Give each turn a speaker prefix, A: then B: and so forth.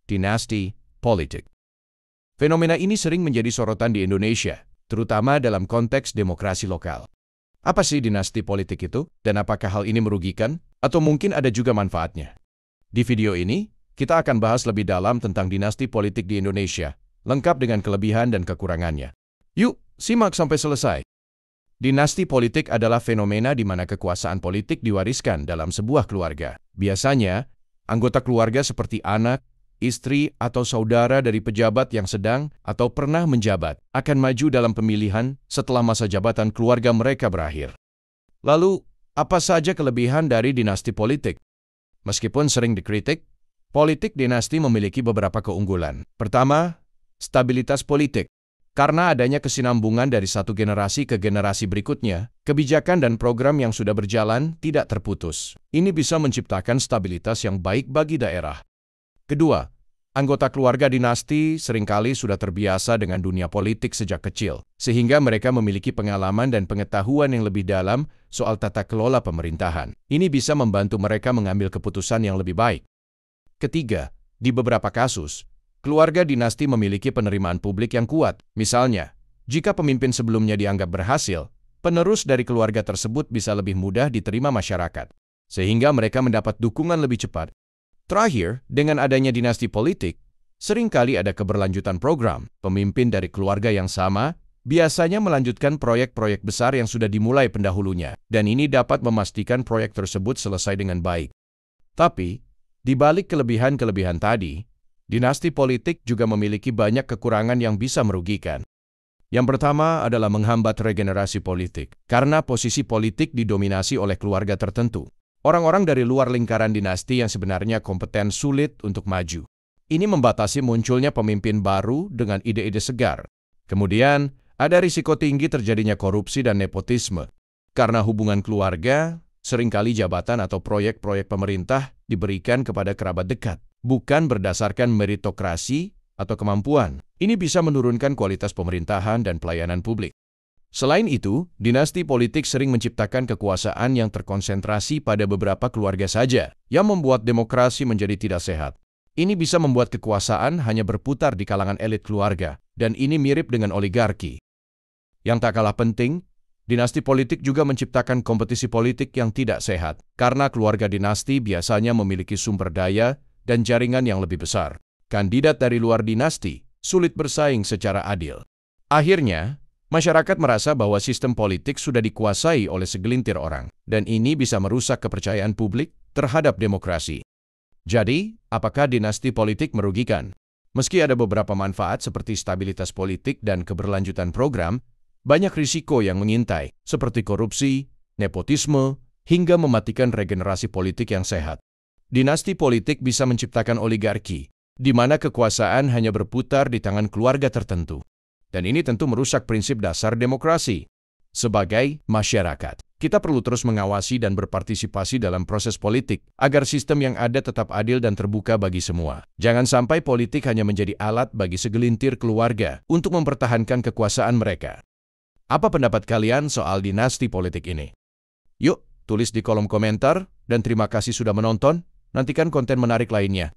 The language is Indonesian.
A: dinasti politik. Fenomena ini sering menjadi sorotan di Indonesia, terutama dalam konteks demokrasi lokal. Apa sih dinasti politik itu, dan apakah hal ini merugikan, atau mungkin ada juga manfaatnya? Di video ini, kita akan bahas lebih dalam tentang dinasti politik di Indonesia, lengkap dengan kelebihan dan kekurangannya. Yuk, simak sampai selesai. Dinasti politik adalah fenomena di mana kekuasaan politik diwariskan dalam sebuah keluarga. Biasanya, anggota keluarga seperti anak, istri, atau saudara dari pejabat yang sedang atau pernah menjabat akan maju dalam pemilihan setelah masa jabatan keluarga mereka berakhir. Lalu, apa saja kelebihan dari dinasti politik? Meskipun sering dikritik, politik dinasti memiliki beberapa keunggulan. Pertama, stabilitas politik. Karena adanya kesinambungan dari satu generasi ke generasi berikutnya, kebijakan dan program yang sudah berjalan tidak terputus. Ini bisa menciptakan stabilitas yang baik bagi daerah. Kedua, anggota keluarga dinasti seringkali sudah terbiasa dengan dunia politik sejak kecil, sehingga mereka memiliki pengalaman dan pengetahuan yang lebih dalam soal tata kelola pemerintahan. Ini bisa membantu mereka mengambil keputusan yang lebih baik. Ketiga, di beberapa kasus, keluarga dinasti memiliki penerimaan publik yang kuat. Misalnya, jika pemimpin sebelumnya dianggap berhasil, penerus dari keluarga tersebut bisa lebih mudah diterima masyarakat, sehingga mereka mendapat dukungan lebih cepat. Terakhir, dengan adanya dinasti politik, seringkali ada keberlanjutan program. Pemimpin dari keluarga yang sama biasanya melanjutkan proyek-proyek besar yang sudah dimulai pendahulunya, dan ini dapat memastikan proyek tersebut selesai dengan baik. Tapi, di balik kelebihan-kelebihan tadi, dinasti politik juga memiliki banyak kekurangan yang bisa merugikan. Yang pertama adalah menghambat regenerasi politik, karena posisi politik didominasi oleh keluarga tertentu. Orang-orang dari luar lingkaran dinasti yang sebenarnya kompeten sulit untuk maju. Ini membatasi munculnya pemimpin baru dengan ide-ide segar. Kemudian, ada risiko tinggi terjadinya korupsi dan nepotisme. Karena hubungan keluarga, seringkali jabatan atau proyek-proyek pemerintah diberikan kepada kerabat dekat, bukan berdasarkan meritokrasi atau kemampuan. Ini bisa menurunkan kualitas pemerintahan dan pelayanan publik. Selain itu, dinasti politik sering menciptakan kekuasaan yang terkonsentrasi pada beberapa keluarga saja, yang membuat demokrasi menjadi tidak sehat. Ini bisa membuat kekuasaan hanya berputar di kalangan elit keluarga, dan ini mirip dengan oligarki. Yang tak kalah penting, dinasti politik juga menciptakan kompetisi politik yang tidak sehat, karena keluarga dinasti biasanya memiliki sumber daya dan jaringan yang lebih besar. Kandidat dari luar dinasti sulit bersaing secara adil. Akhirnya, masyarakat merasa bahwa sistem politik sudah dikuasai oleh segelintir orang, dan ini bisa merusak kepercayaan publik terhadap demokrasi. Jadi, apakah dinasti politik merugikan? Meski ada beberapa manfaat seperti stabilitas politik dan keberlanjutan program, banyak risiko yang mengintai, seperti korupsi, nepotisme, hingga mematikan regenerasi politik yang sehat. Dinasti politik bisa menciptakan oligarki, di mana kekuasaan hanya berputar di tangan keluarga tertentu. Dan ini tentu merusak prinsip dasar demokrasi. Sebagai masyarakat, kita perlu terus mengawasi dan berpartisipasi dalam proses politik, agar sistem yang ada tetap adil dan terbuka bagi semua. Jangan sampai politik hanya menjadi alat bagi segelintir keluarga untuk mempertahankan kekuasaan mereka. Apa pendapat kalian soal dinasti politik ini? Yuk, tulis di kolom komentar, dan terima kasih sudah menonton. Nantikan konten menarik lainnya.